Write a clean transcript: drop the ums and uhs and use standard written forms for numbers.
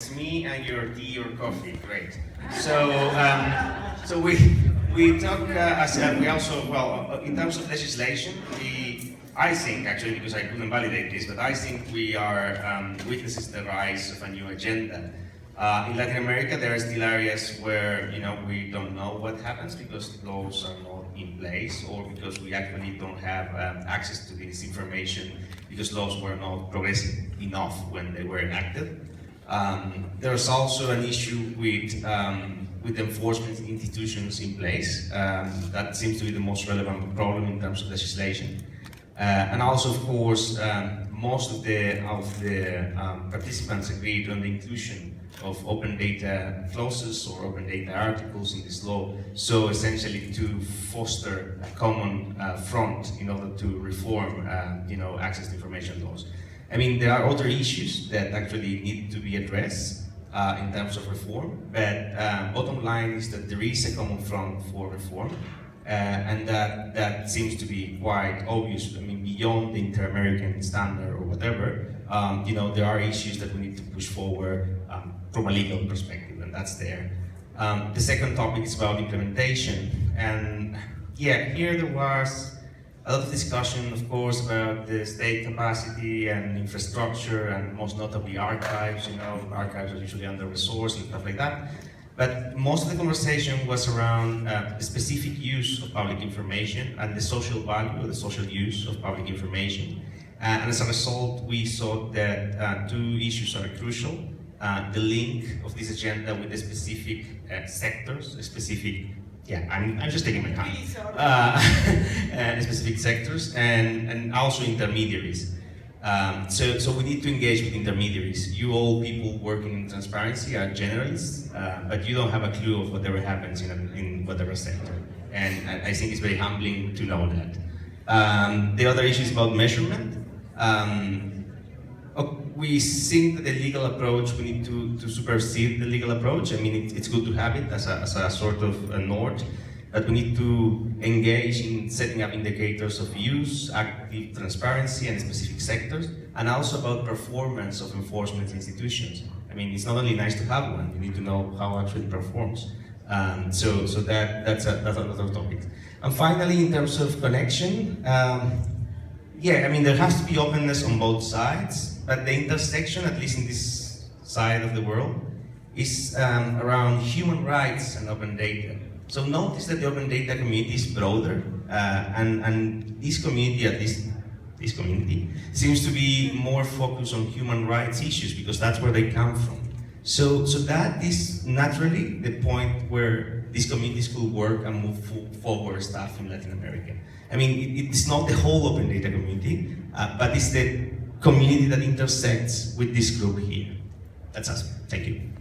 It's me and your tea or coffee, great. So we talk we also in terms of legislation. I think actually, because I couldn't validate this, but I think we are witnesses the rise of a new agenda. In Latin America, there are still areas where we don't know what happens because laws are not in place, or because we actually don't have access to this information because laws were not progressive enough when they were enacted. There's also an issue with enforcement institutions in place. That seems to be the most relevant problem in terms of legislation. And also, of course, most of the participants agreed on the inclusion of open data clauses or open data articles in this law, so essentially to foster a common front in order to reform access to information laws. I mean, there are other issues that actually need to be addressed in terms of reform, but bottom line is that there is a common front for reform, and that seems to be quite obvious. I mean, beyond the inter-American standard or whatever, there are issues that we need to push forward from a legal perspective, and that's there. The second topic is about implementation, and yeah, here there was a lot of discussion, of course, about the state capacity and infrastructure, and most notably archives. Archives are usually under-resourced and stuff like that. But most of the conversation was around the specific use of public information and the social value or the social use of public information. And as a result, we saw that two issues are crucial. The link of this agenda with the specific sectors, I'm just taking my time. Specific sectors and also intermediaries. So we need to engage with intermediaries. You all people working in transparency are generalists, but you don't have a clue of whatever happens in whatever sector. And I think it's very humbling to know that. The other issue is about measurement. We think that the legal approach, we need to supersede the legal approach. I mean, it's good to have it as a sort of a north, but we need to engage in setting up indicators of use, active transparency, and specific sectors, and also about performance of enforcement institutions. I mean, it's not only nice to have one, you need to know how it actually performs. So that's another topic. And finally, in terms of connection, I mean, there has to be openness on both sides, but the intersection, at least in this side of the world, is around human rights and open data. So notice that the open data community is broader, and this community, at least this community, seems to be more focused on human rights issues because that's where they come from. So that is naturally the point where these communities could work and move forward stuff in Latin America. I mean, it's not the whole open data community, but it's the community that intersects with this group here. That's us. Thank you.